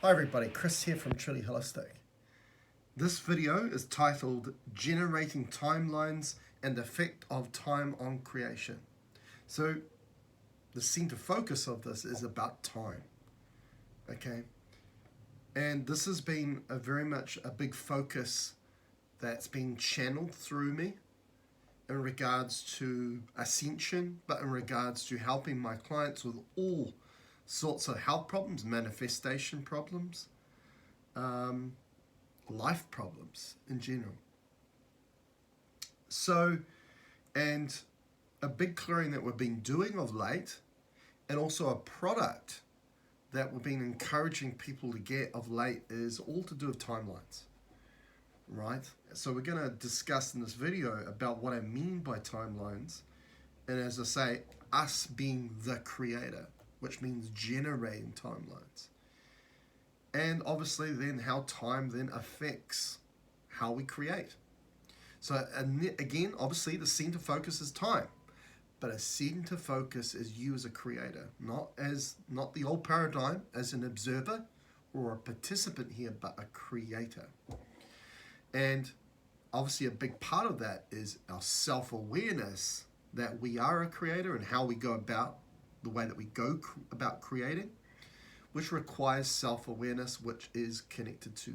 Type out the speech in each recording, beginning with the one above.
Hi everybody, Chris here from Truly Holistic. This video is titled Generating Timelines and Effect of Time on Creation. So the center focus of this is about time, okay? And this has been very much a big focus that's been channeled through me in regards to ascension, but in regards to helping my clients with all sorts of health problems, manifestation problems, life problems in general. So, and a big clearing that we've been doing of late, and also a product that we've been encouraging people to get of late, is all to do with timelines, right? So we're going to discuss in this video about what I mean by timelines, and as I say, us being the creator, which means generating timelines. And obviously then how time then affects how we create. So again, obviously the center focus is time, but a center focus is you as a creator, not the old paradigm as an observer or a participant here, but a creator. And obviously a big part of that is our self-awareness that we are a creator and how we go about the way that we go about creating, which requires self-awareness, which is connected to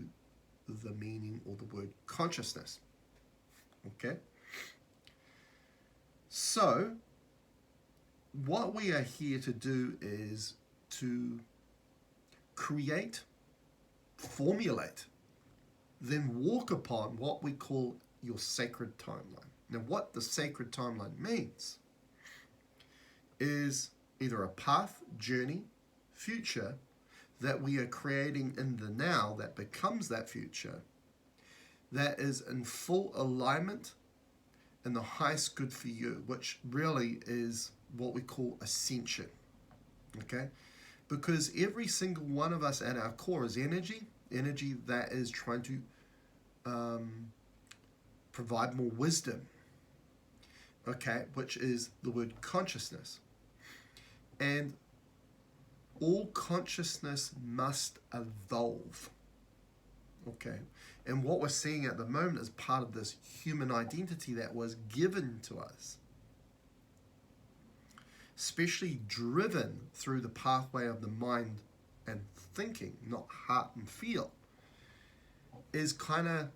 the meaning or the word consciousness. Okay? So, what we are here to do is to create, formulate, then walk upon what we call your sacred timeline. Now, what the sacred timeline means is either a path, journey, future that we are creating in the now that becomes that future, that is in full alignment and the highest good for you, which really is what we call ascension. Okay? Because every single one of us at our core is energy that is trying to provide more wisdom, okay, which is the word consciousness. And all consciousness must evolve, okay? And what we're seeing at the moment is part of this human identity that was given to us, especially driven through the pathway of the mind and thinking, not heart and feel, is kind of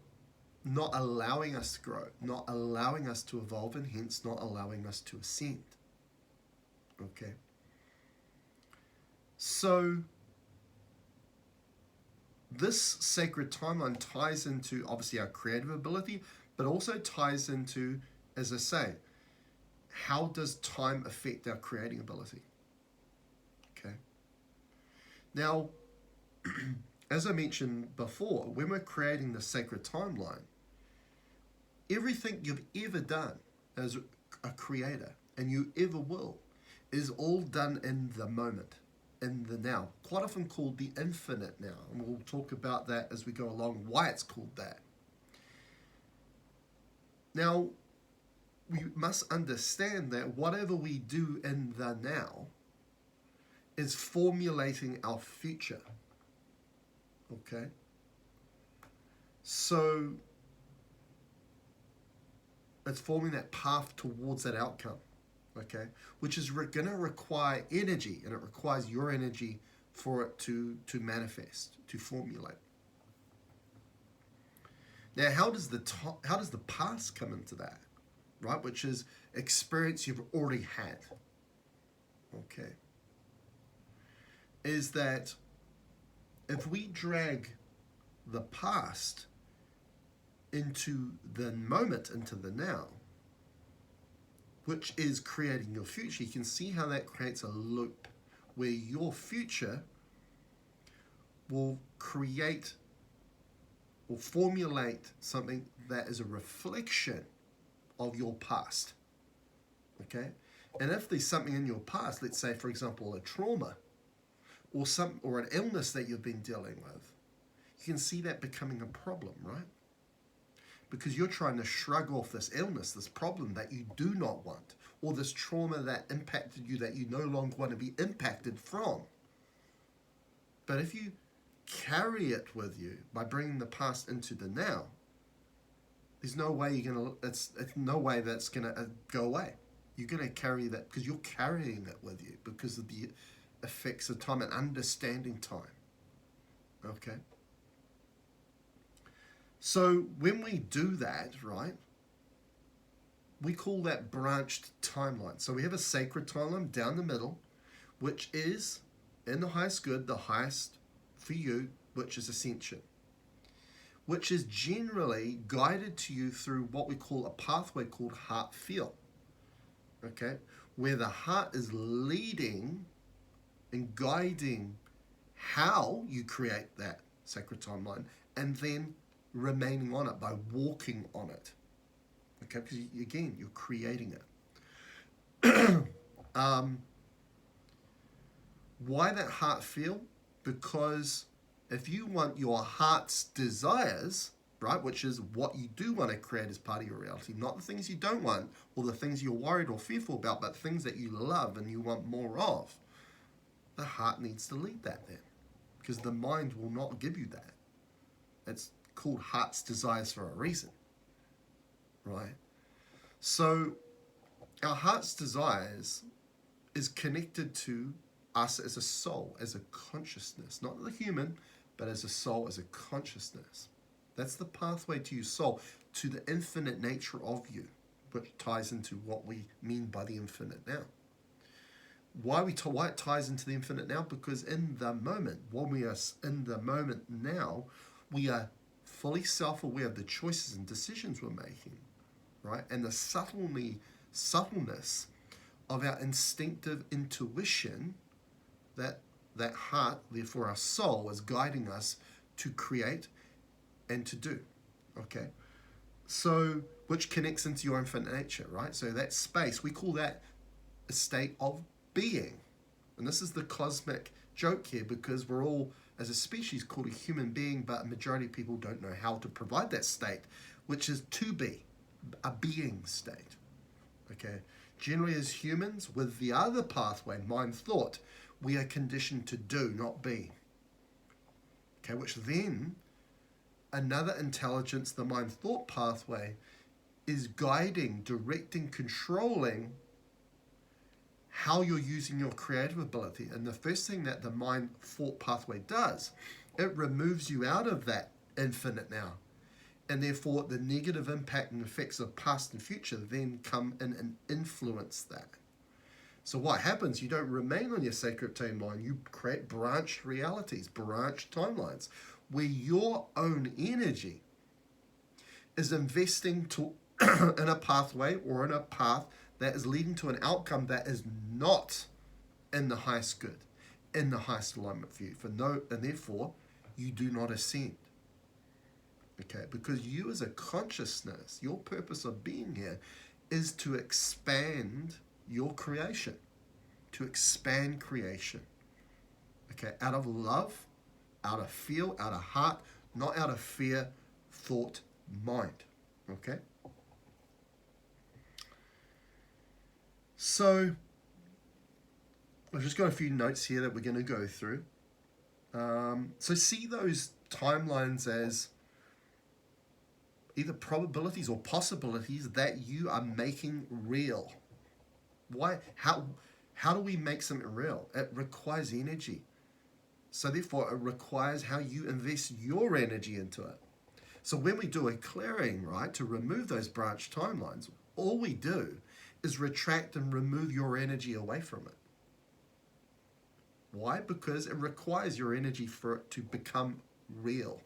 not allowing us to grow, not allowing us to evolve, and hence not allowing us to ascend, okay? So this sacred timeline ties into obviously our creative ability, but also ties into, as I say, how does time affect our creating ability? Okay. Now, as I mentioned before, when we're creating the sacred timeline, everything you've ever done as a creator, and you ever will, is all done in the moment, in the now, quite often called the infinite now, and we'll talk about that as we go along, why it's called that. Now, we must understand that whatever we do in the now is formulating our future, okay? So, it's forming that path towards that outcome, okay, which is going to require energy, and it requires your energy for it to manifest, to formulate. Now, how does the past come into that, right? Which is experience you've already had, okay? Is that if we drag the past into the moment, into the now, which is creating your future, you can see how that creates a loop where your future will create or formulate something that is a reflection of your past, okay? And if there's something in your past, let's say, for example, a trauma or an illness that you've been dealing with, you can see that becoming a problem, right? Because you're trying to shrug off this illness, this problem that you do not want, or this trauma that impacted you that you no longer want to be impacted from. But if you carry it with you by bringing the past into the now, there's no way you're gonna. It's no way that's gonna go away. You're gonna carry that because you're carrying it with you because of the effects of time and understanding time. Okay. So when we do that, right, we call that branched timeline. So we have a sacred timeline down the middle, which is in the highest good, the highest for you, which is ascension, which is generally guided to you through what we call a pathway called heart feel. Okay, where the heart is leading and guiding how you create that sacred timeline and then remaining on it by walking on it. Okay, because again, you're creating it. Why that heart feel? Because if you want your heart's desires, right, which is what you do want to create as part of your reality, not the things you don't want or the things you're worried or fearful about, but things that you love and you want more of, the heart needs to lead that then, because the mind will not give you that. It's called heart's desires for a reason, right? So our heart's desires is connected to us as a soul, as a consciousness, not the human, but as a soul, as a consciousness. That's the pathway to your soul, to the infinite nature of you, which ties into what we mean by the infinite now. Why it ties into the infinite now? Because in the moment, when we are in the moment now, we are fully self-aware of the choices and decisions we're making, right? And the subtleness of our instinctive intuition that heart, therefore our soul, is guiding us to create and to do, okay? So, which connects into your infinite nature, right? So that space, we call that a state of being. And this is the cosmic joke here, because we're all, as a species, called a human being, but a majority of people don't know how to provide that state, which is to be, a being state, okay? Generally as humans, with the other pathway, mind thought, we are conditioned to do, not be. Okay, which then another intelligence, the mind thought pathway, is guiding, directing, controlling how you're using your creative ability. And the first thing that the mind thought pathway does, it removes you out of that infinite now. And therefore the negative impact and effects of past and future then come in and influence that. So what happens? You don't remain on your sacred timeline. You create branched realities, branched timelines, where your own energy is investing in a pathway or in a path that is leading to an outcome that is not in the highest good, in the highest alignment for you. And therefore, you do not ascend. Okay, because you as a consciousness, your purpose of being here is to expand your creation, to expand creation, okay, out of love, out of feel, out of heart, not out of fear, thought, mind, okay? So, I've just got a few notes here that we're going to go through. So see those timelines as either probabilities or possibilities that you are making real. Why? How do we make something real? It requires energy. So therefore, it requires how you invest your energy into it. So when we do a clearing, right, to remove those branched timelines, all we do is retract and remove your energy away from it. Why? Because it requires your energy for it to become real.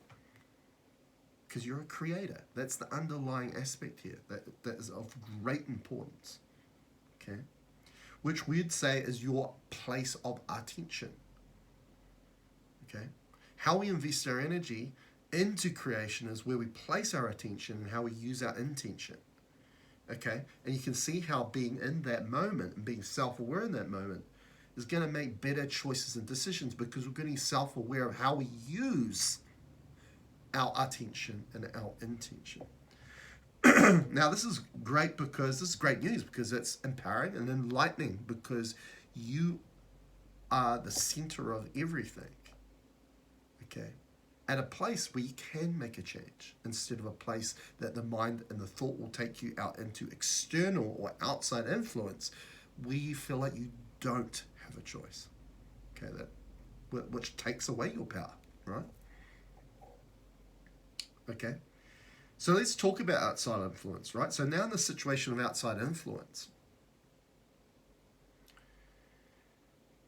Because you're a creator. That's the underlying aspect here that is of great importance. Okay? Which we'd say is your place of attention. Okay? How we invest our energy into creation is where we place our attention and how we use our intention. Okay? And you can see how being in that moment and being self-aware in that moment is going to make better choices and decisions, because we're getting self-aware of how we use our attention and our intention. Now, this is great because this is great news, because it's empowering and enlightening, because you are the center of everything. Okay? at a place where you can make a change instead of a place that the mind and the thought will take you out into external or outside influence where you feel like you don't have a choice. Okay, which takes away your power, right? Okay, so let's talk about outside influence, right? So now in the situation of outside influence,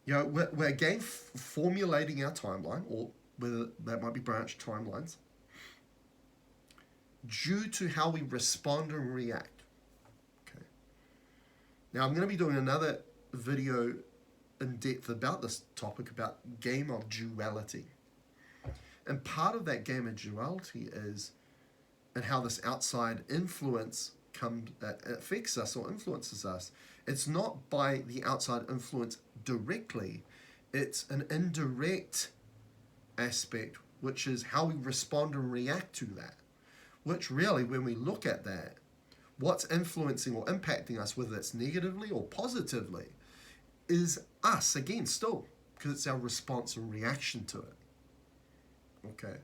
we're again formulating our timeline, or whether that might be branched timelines, due to how we respond and react. Okay. Now I'm going to be doing another video in depth about this topic, about game of duality. And part of that game of duality is, and how this outside influence affects us or influences us. It's not by the outside influence directly, it's an indirect aspect, which is how we respond and react to that. Which really, when we look at that, what's influencing or impacting us, whether it's negatively or positively, is us again still, because it's our response and reaction to it. Okay,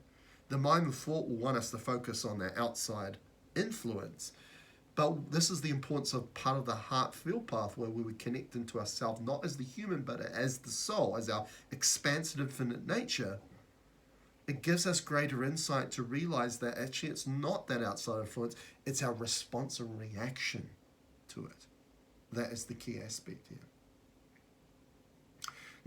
the mind and thought will want us to focus on that outside influence, but this is the importance of part of the heart field pathway, where we connect into ourselves not as the human but as the soul, as our expansive infinite nature. It gives us greater insight to realize that actually it's not that outside influence, it's our response and reaction to it. That is the key aspect here.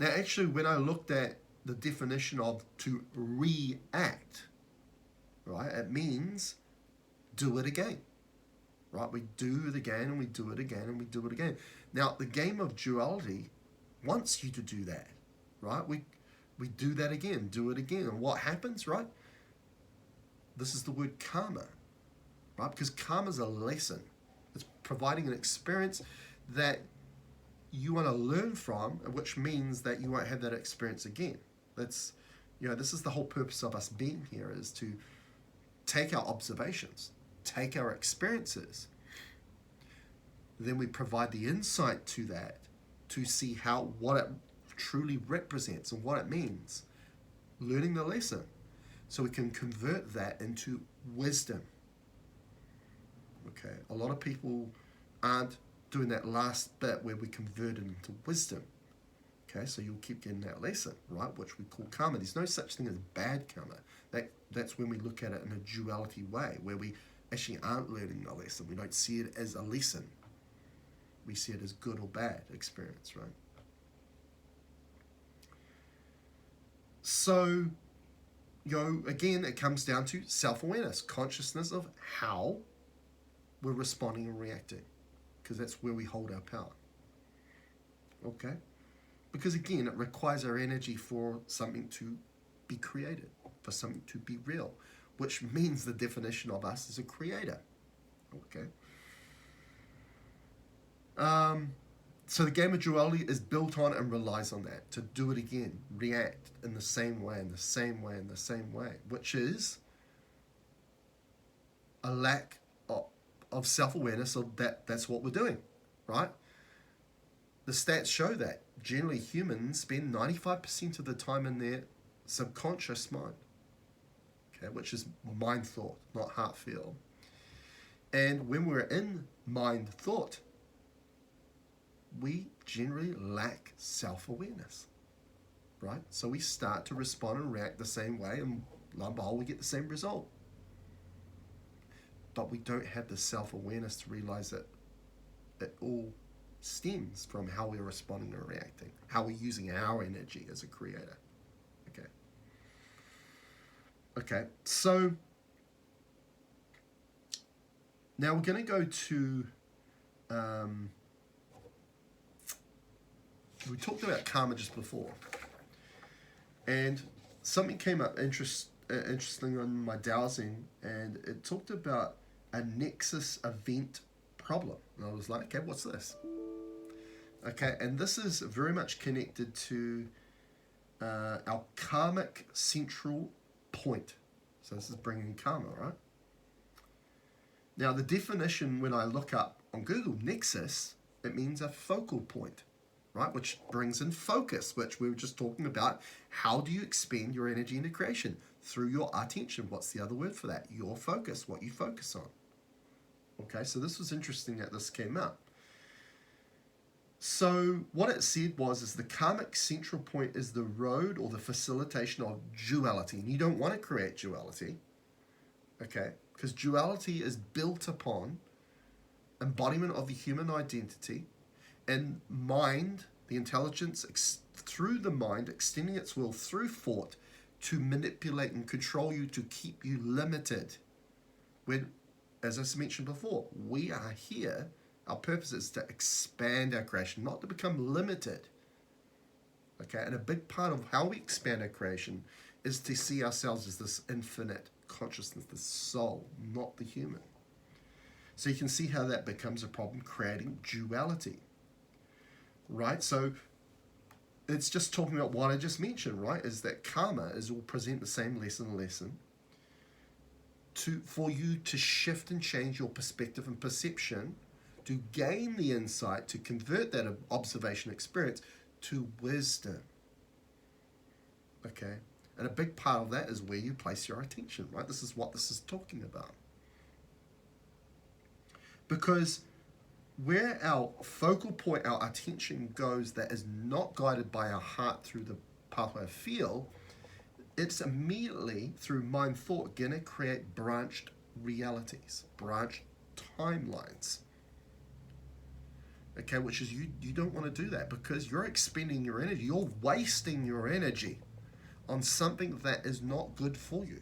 Now actually, when I looked at the definition of to react, right, it means do it again. Right, we do it again and we do it again and we do it again. Now the game of duality wants you to do that, right? We do that again, do it again. And what happens, right? This is the word karma, right? Because karma is a lesson. It's providing an experience that you want to learn from, which means that you won't have that experience again. That's, this is the whole purpose of us being here, is to take our observations, take our experiences, then we provide the insight to that to see what it truly represents and what it means, learning the lesson, so we can convert that into wisdom. Okay, a lot of people aren't doing that last bit where we convert it into wisdom. Okay, so you'll keep getting that lesson, right, which we call karma. There's no such thing as bad karma. That's when we look at it in a duality way, where we actually aren't learning the lesson. We don't see it as a lesson. We see it as good or bad experience, right? So, again, it comes down to self-awareness, consciousness of how we're responding and reacting, because that's where we hold our power. Okay? Because again, it requires our energy for something to be created, for something to be real, which means the definition of us is a creator. Okay. So the game of duality is built on and relies on that, to do it again, react in the same way, in the same way, in the same way, which is a lack of self-awareness of that's what we're doing, right? The stats show that generally humans spend 95% of the time in their subconscious mind, okay, which is mind thought, not heart feel. And when we're in mind thought, we generally lack self-awareness, right? So we start to respond and react the same way, and lo and behold, we get the same result. But we don't have the self-awareness to realize that it all stems from how we're responding and reacting, how we're using our energy as a creator. Okay, so now we're going to go to, we talked about karma just before, and something came up interesting on my dowsing, and it talked about a nexus event problem. And I was like, okay, what's this? Okay, and this is very much connected to our karmic central point. So this is bringing karma, right? Now the definition, when I look up on Google, nexus, it means a focal point, right? Which brings in focus, which we were just talking about. How do you expand your energy into creation? Through your attention. What's the other word for that? Your focus, what you focus on. Okay, so this was interesting that this came up. So what it said is the karmic central point is the road or the facilitation of duality. And you don't want to create duality, okay? Because duality is built upon embodiment of the human identity and mind, the intelligence through the mind, extending its will through thought to manipulate and control you to keep you limited. When, as I mentioned before, we are here, our purpose is to expand our creation, not to become limited. Okay, and a big part of how we expand our creation is to see ourselves as this infinite consciousness, the soul, not the human. So you can see how that becomes a problem, creating duality. Right? So it's just talking about what I just mentioned, right? Is that karma will present the same lesson for you to shift and change your perspective and perception, to gain the insight, to convert that observation experience to wisdom. Okay? And a big part of that is where you place your attention, right? This is what this is talking about. Because where our focal point, our attention goes that is not guided by our heart through the pathway of feel, it's immediately through mind thought going to create branched realities, branched timelines. Okay, which is you don't want to do that because you're expending your energy, you're wasting your energy on something that is not good for you.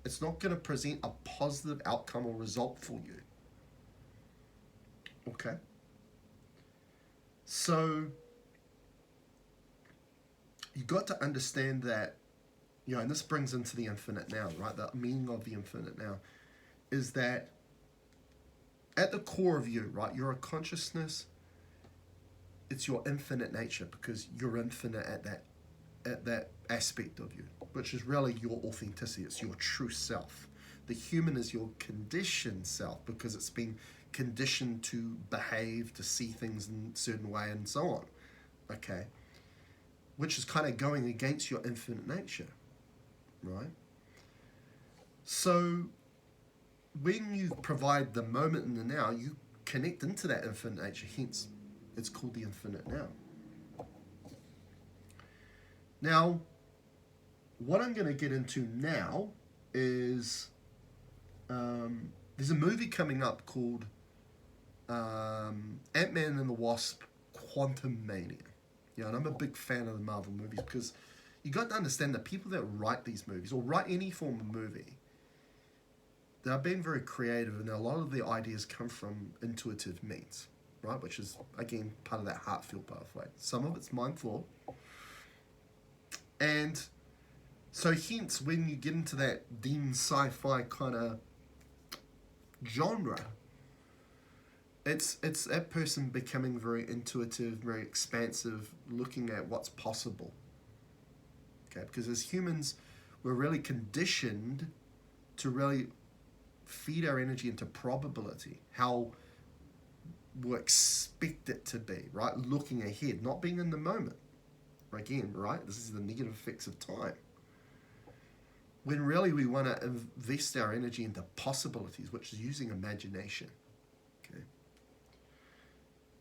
It's not going to present a positive outcome or result for you. Okay? So, you got to understand that, and this brings into the infinite now, right? The meaning of the infinite now is that at the core of you, right, you're a consciousness. It's your infinite nature because you're infinite at that aspect of you, which is really your authenticity. It's your true self. The human is your conditioned self because it's been conditioned to behave, to see things in a certain way, and so on. Okay, which is kind of going against your infinite nature, right? So when you provide the moment in the now, you connect into that infinite nature, hence it's called the infinite now. Now, what I'm going to get into now is there's a movie coming up called Ant-Man and the Wasp: Quantumania. And I'm a big fan of the Marvel movies because you got to understand that people that write these movies or write any form of movie, they're being very creative, and a lot of the ideas come from intuitive means, right? Which is, again, part of that heart-feel pathway. Some of it's mind thought. And so hence, when you get into that dim sci-fi kind of genre, it's that person becoming very intuitive, very expansive, looking at what's possible. Okay, because as humans, we're really conditioned to really feed our energy into probability, how we expect it to be, right? Looking ahead, not being in the moment. Again, right? This is the negative effects of time. When really we want to invest our energy into possibilities, which is using imagination. Okay.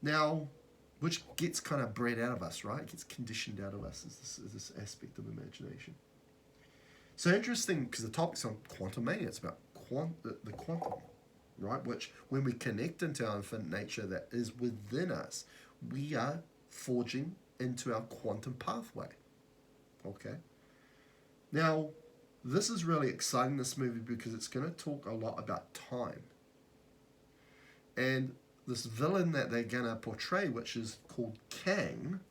Now, which gets kind of bred out of us, right? It gets conditioned out of us, is this aspect of imagination. So interesting, because the topic's on quantum mania. It's about the quantum, right? Which, when we connect into our infinite nature that is within us, we are forging into our quantum pathway. Okay? Now, this is really exciting, this movie, because it's going to talk a lot about time. And this villain that they're going to portray, which is called Kang,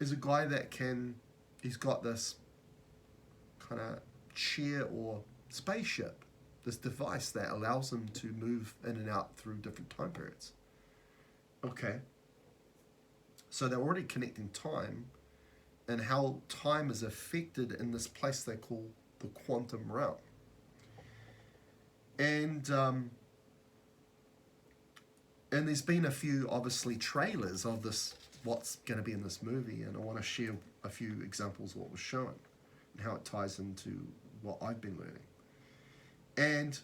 is a guy that he's got this kind of chair or spaceship, this device that allows him to move in and out through different time periods. Okay. So they're already connecting time and how time is affected in this place they call the quantum realm. And And there's been a few, obviously, trailers of this, what's going to be in this movie, and I want to share a few examples of what was shown and how it ties into what I've been learning. And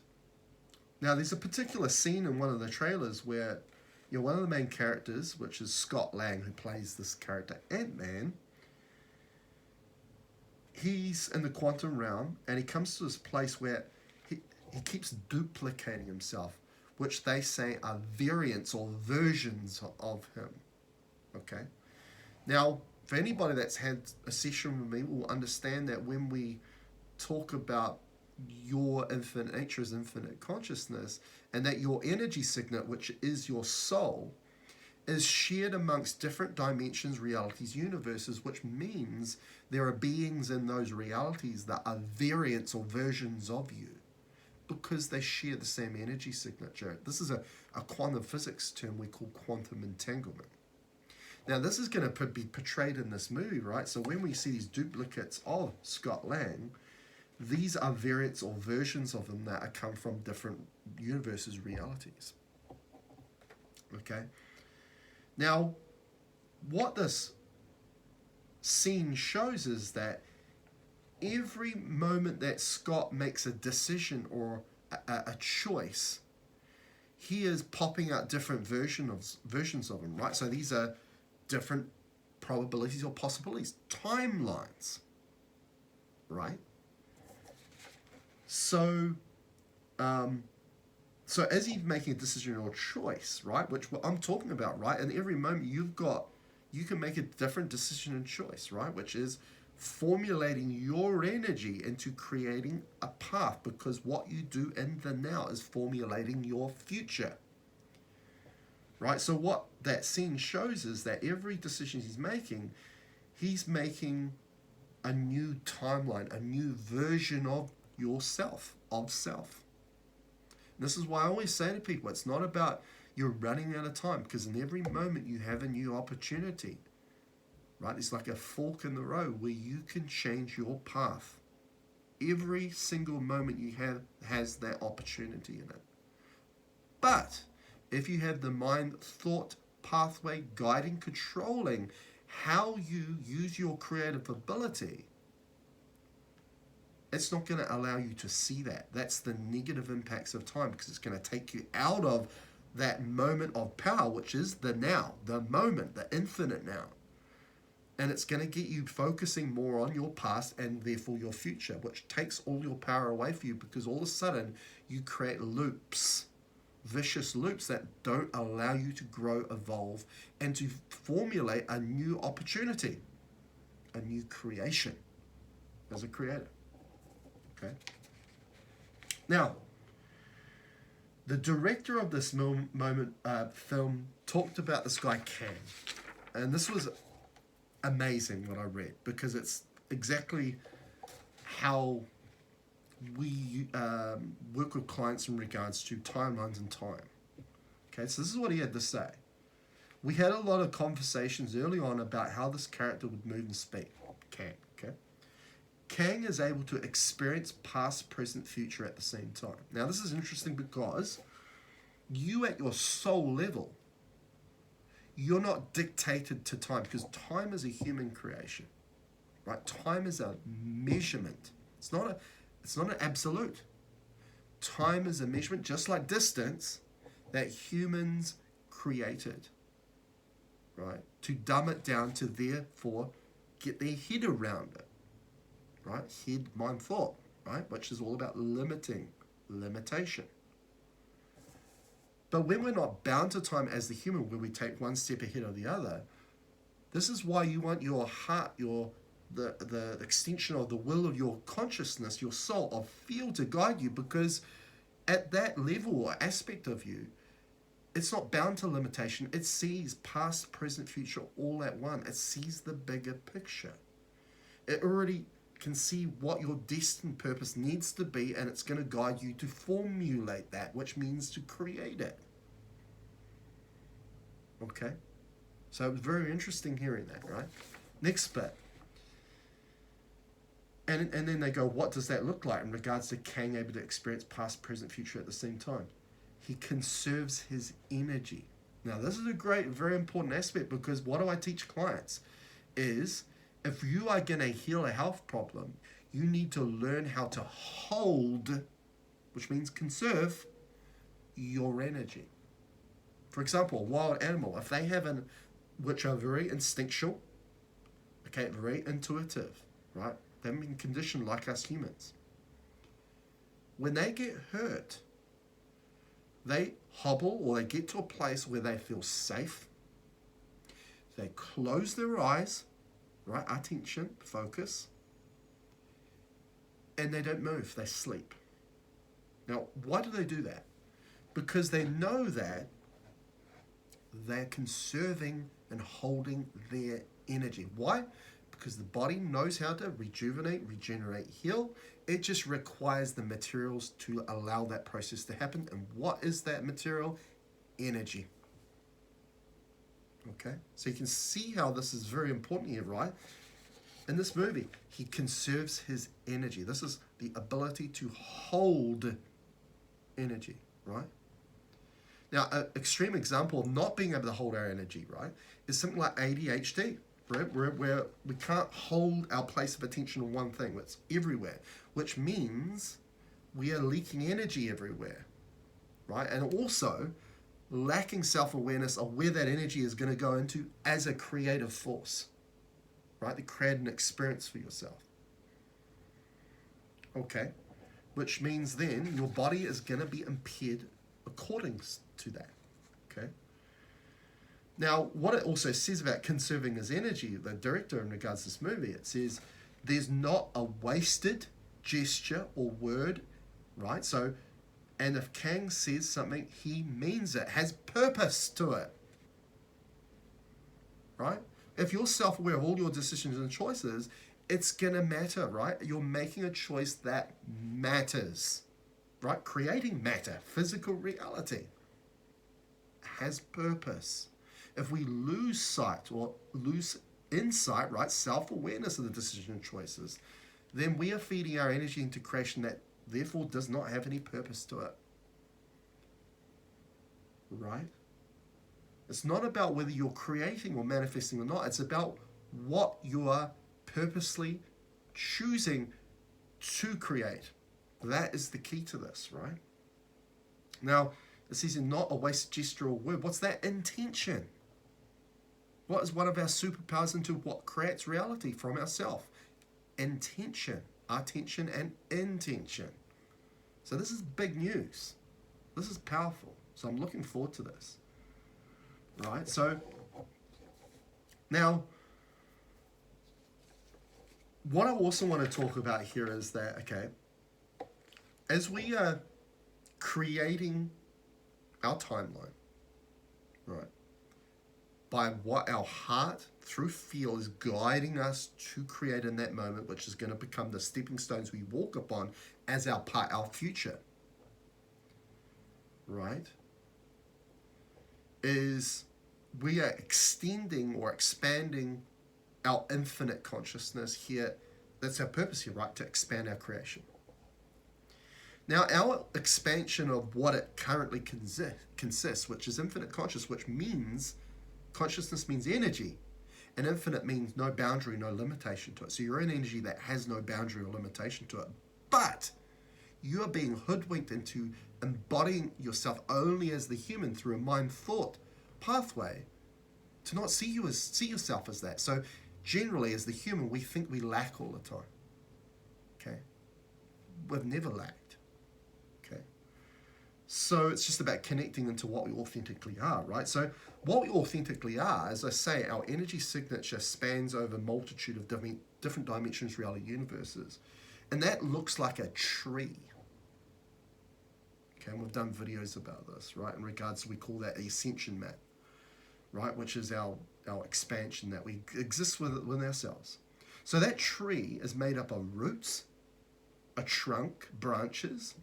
now there's a particular scene in one of the trailers where, you know, one of the main characters, which is Scott Lang, who plays this character Ant-Man, he's in the quantum realm, and he comes to this place where he keeps duplicating himself, which they say are variants or versions of him. Okay? Now, for anybody that's had a session with me will understand that when we talk about your infinite nature as infinite consciousness, and that your energy signet, which is your soul, is shared amongst different dimensions, realities, universes, which means there are beings in those realities that are variants or versions of you because they share the same energy signature. This is a quantum physics term we call quantum entanglement. Now, this is going to be portrayed in this movie, right? So when we see these duplicates of Scott Lang, these are variants or versions of them that come from different universes, realities. Okay? Now, what this scene shows is that every moment that Scott makes a decision or a choice, he is popping out different versions of him, right? So these are different probabilities or possibilities, timelines, right? So as he's making a decision or choice, right, which I'm talking about, right, and every moment you can make a different decision and choice, right, which is formulating your energy into creating a path, because what you do in the now is formulating your future, right? So what that scene shows is that every decision he's making a new timeline, a new version of yourself, of self. And this is why I always say to people, it's not about you're running out of time, because in every moment you have a new opportunity, right? It's like a fork in the road where you can change your path. Every single moment you have has that opportunity in it. But if you have the mind, thought, pathway, guiding, controlling how you use your creative ability, it's not going to allow you to see that. That's the negative impacts of time, because it's going to take you out of that moment of power, which is the now, the moment, the infinite now. And it's going to get you focusing more on your past and therefore your future, which takes all your power away from you, because all of a sudden you create loops, vicious loops that don't allow you to grow, evolve, and to formulate a new opportunity, a new creation as a creator. Okay. Now, the director of this film talked about this guy Kang, and this was amazing what I read, because it's exactly how we work with clients in regards to timelines and time. Okay, so this is what he had to say. We had a lot of conversations early on about how this character would move and speak. Kang, okay? Kang is able to experience past, present, future at the same time. Now, this is interesting because you at your soul level, you're not dictated to time, because time is a human creation, right? Time is a measurement. It's not an absolute. Time is a measurement, just like distance, that humans created, right? To dumb it down to therefore get their head around it, right? Head, mind, thought, right? Which is all about limitation. But when we're not bound to time as the human, where we take one step ahead of the other, this is why you want your heart, the extension of the will of your consciousness, your soul, of feel to guide you, because at that level or aspect of you, it's not bound to limitation. It sees past, present, future all at one. It sees the bigger picture. It already can see what your destined purpose needs to be, and it's going to guide you to formulate that, which means to create it. Okay? So it was very interesting hearing that, right? Next bit. And then they go, what does that look like in regards to Kang able to experience past, present, future at the same time? He conserves his energy. Now, this is a great, very important aspect, because what do I teach clients is, if you are going to heal a health problem, you need to learn how to hold, which means conserve, your energy. For example, a wild animal, if they have which are very instinctual, okay, very intuitive, right? They've been conditioned like us humans. When they get hurt, they hobble, or they get to a place where they feel safe. They close their eyes, right? Attention, focus. And they don't move, they sleep. Now, why do they do that? Because they know that they're conserving and holding their energy. Why? Because the body knows how to rejuvenate, regenerate, heal. It just requires the materials to allow that process to happen. And what is that material? Energy. Okay? So you can see how this is very important here, right? In this movie, he conserves his energy. This is the ability to hold energy, right? Now, an extreme example of not being able to hold our energy, right, is something like ADHD, right? Where we can't hold our place of attention on one thing. It's everywhere, which means we are leaking energy everywhere, right? And also lacking self-awareness of where that energy is going to go into as a creative force, right? To create an experience for yourself. Okay? Which means then your body is going to be impaired according to that. Okay? Now, what it also says about conserving his energy, the director, in regards to this movie, it says there's not a wasted gesture or word, right? So, and if Kang says something, he means it, has purpose to it, right? If you're self-aware of all your decisions and choices, it's going to matter, right? You're making a choice that matters, right? Creating matter, physical reality, has purpose. If we lose sight or lose insight, right, self-awareness of the decision and choices, then we are feeding our energy into creation that therefore does not have any purpose to it, right? It's not about whether you're creating or manifesting or not. It's about what you are purposely choosing to create. That is the key to this, right? Now, it says not a wasted gesture or word. What's that? Intention. What is one of our superpowers into what creates reality from ourselves? Intention. Attention and intention. So this is big news. This is powerful. So I'm looking forward to this. Right? So, now, what I also want to talk about here is that, okay, as we are creating our timeline, right, by what our heart through feel is guiding us to create in that moment, which is going to become the stepping stones we walk upon as our future, right, is we are extending or expanding our infinite consciousness here. That's our purpose here, right? To expand our creation. Now, our expansion of what it currently consists, which is infinite consciousness, which means consciousness means energy, and infinite means no boundary, no limitation to it. So you're an energy that has no boundary or limitation to it. But you are being hoodwinked into embodying yourself only as the human through a mind-thought pathway to not see yourself as that. So generally, as the human, we think we lack all the time. Okay? We've never lacked. Okay? So it's just about connecting into what we authentically are, right? So what we authentically are, as I say, our energy signature spans over a multitude of different dimensions, reality, universes. And that looks like a tree. Okay, and we've done videos about this, right? In regards to, we call that ASCENSION map, right? Which is our expansion that we exist within ourselves. So that tree is made up of roots, a trunk, branches,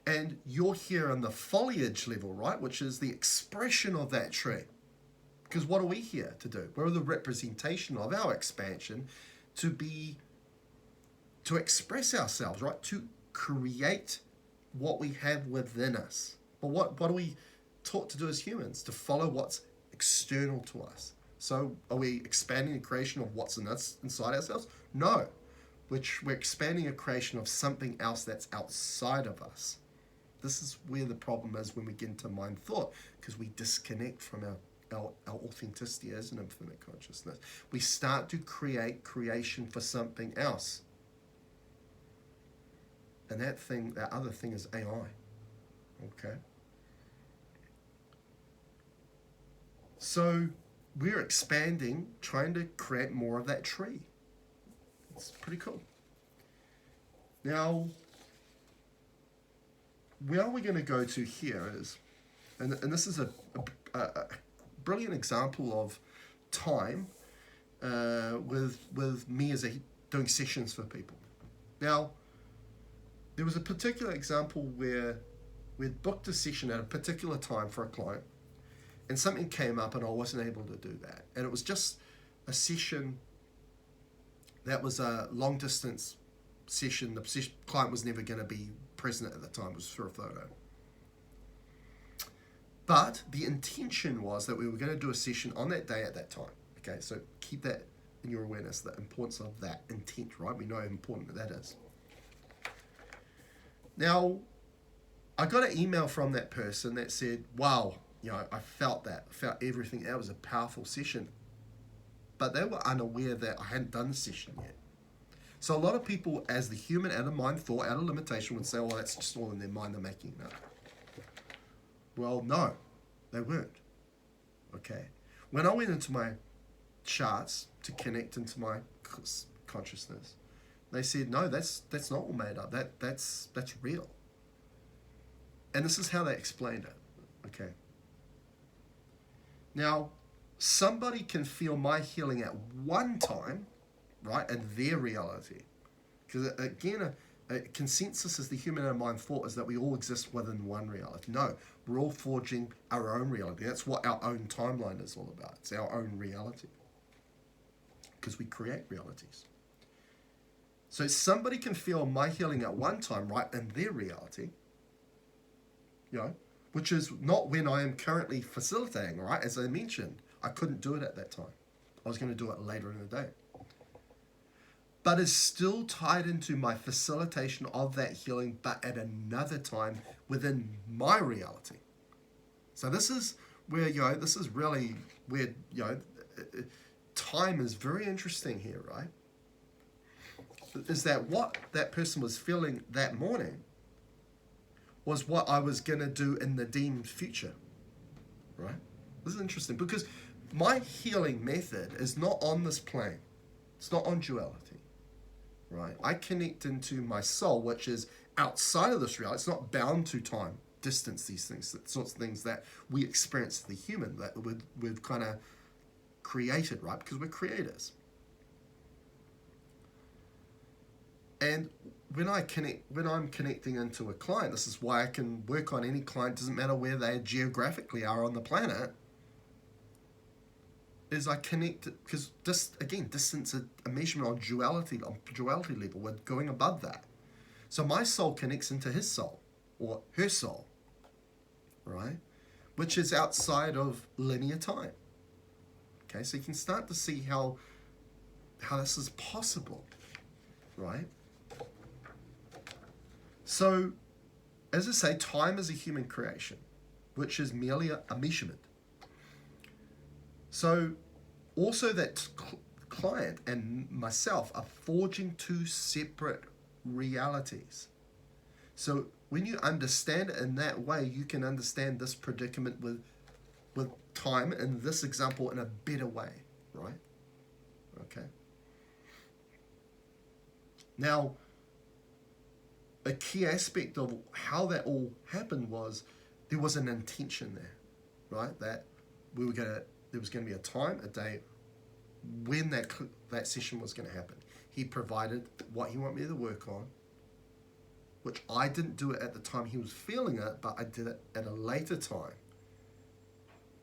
and you're here on the foliage level, right? Which is the expression of that tree. Because what are we here to do? We're the representation of our expansion to express ourselves, right? To create what we have within us. But what do we taught to do as humans, to follow what's external to us. So are we expanding the creation of what's in us, inside ourselves? No. Which we're expanding a creation of something else that's outside of us. This is where the problem is when we get into mind thought, because we disconnect from our authenticity as an infinite consciousness. We start to create creation for something else. And that other thing is AI. Okay? So we're expanding, trying to create more of that tree. It's pretty cool. Now, where we're going to go to here is, and this is a brilliant example of time with me as doing sessions for people. Now, there was a particular example where we'd booked a session at a particular time for a client, and something came up and I wasn't able to do that. And it was just a session that was a long distance session. The client was never going to be present at the time. It was for a photo. But the intention was that we were going to do a session on that day at that time. Okay, so keep that in your awareness, the importance of that intent, right? We know how important that is. Now, I got an email from that person that said, wow, I felt that. I felt everything. That was a powerful session. But they were unaware that I hadn't done the session yet. So a lot of people, as the human out of mind thought, out of limitation, would say, oh, that's just all in their mind, they're making it up. Well, no, they weren't. Okay. When I went into my charts to connect into my consciousness, they said, no, that's not all made up. That's real. And this is how they explained it. Okay. Now, somebody can feel my healing at one time, right, in their reality. Because again, a consensus is the human and mind thought is that we all exist within one reality. No, we're all forging our own reality. That's what our own timeline is all about. It's our own reality. Because we create realities. So somebody can feel my healing at one time, right, in their reality, which is not when I am currently facilitating, right? As I mentioned, I couldn't do it at that time. I was going to do it later in the day. But it's still tied into my facilitation of that healing, but at another time within my reality. So this is where, this is really where, time is very interesting here, right? Is that what that person was feeling that morning was what I was going to do in the deemed future, right? This is interesting because my healing method is not on this plane. It's not on duality, right? I connect into my soul, which is outside of this reality. It's not bound to time, distance, these things, the sorts of things that we experience as the human, that we've kind of created, right? Because we're creators. And when I'm connecting into a client, this is why I can work on any client, doesn't matter where they geographically are on the planet, is I connect, because distance is a measurement on duality level. We're going above that. So my soul connects into his soul, or her soul, right? Which is outside of linear time. Okay, so you can start to see how this is possible, right? So, as I say, time is a human creation, which is merely a measurement. So, also that client and myself are forging two separate realities. So, when you understand it in that way, you can understand this predicament with time, in this example, in a better way, right? Okay. Now, a key aspect of how that all happened was there was an intention there, right? That there was going to be a time, a day, when that session was going to happen. He provided what he wanted me to work on, which I didn't do it at the time he was feeling it, but I did it at a later time.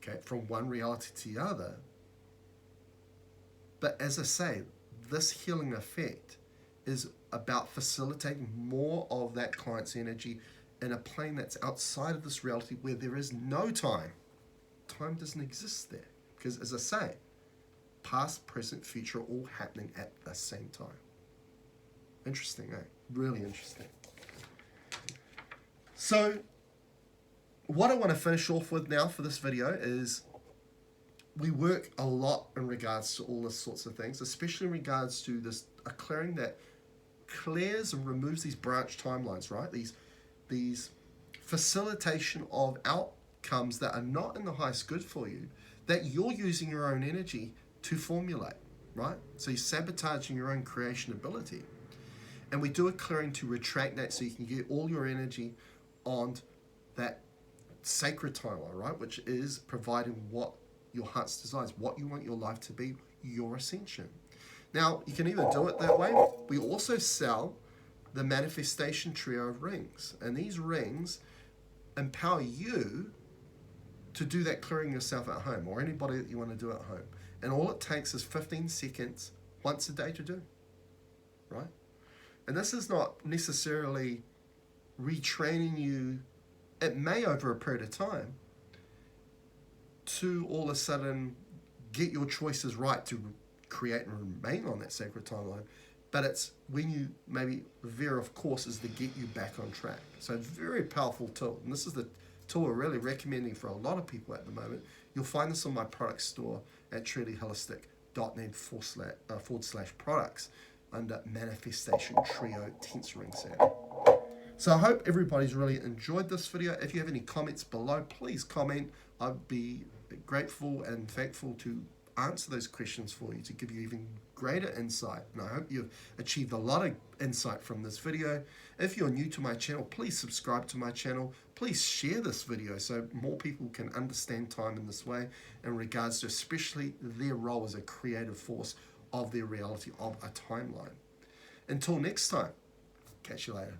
Okay, from one reality to the other. But as I say, this healing effect is about facilitating more of that client's energy in a plane that's outside of this reality where there is no time. Time doesn't exist there. Because as I say, past, present, future are all happening at the same time. Interesting, eh? Really interesting. So, what I want to finish off with now for this video is we work a lot in regards to all this sorts of things, especially in regards to this a clearing that clears and removes these branch timelines, right? These facilitation of outcomes that are not in the highest good for you, that you're using your own energy to formulate, right? So you're sabotaging your own creation ability. And we do a clearing to retract that so you can get all your energy on that sacred timeline, right? Which is providing what your heart's desires, what you want your life to be, your ascension. Now, you can either do it that way. We also sell the manifestation trio of rings. And these rings empower you to do that clearing yourself at home, or anybody that you want to do at home. And all it takes is 15 seconds once a day to do, right? And this is not necessarily retraining you. It may, over a period of time, to all of a sudden get your choices right to create and remain on that sacred timeline. But it's when you maybe veer off course is to get you back on track. So very powerful tool. And this is the tool we're really recommending for a lot of people at the moment. You'll find this on my product store at trulyholistic.net/products under Manifestation Trio Tense Ring Set. So I hope everybody's really enjoyed this video. If you have any comments below, please comment. I'd be grateful and thankful to answer those questions for you, to give you even greater insight. And I hope you've achieved a lot of insight from this video. If you're new to my channel, please subscribe to my channel. Please share this video so more people can understand time in this way in regards to especially their role as a creative force of their reality of a timeline. Until next time, catch you later.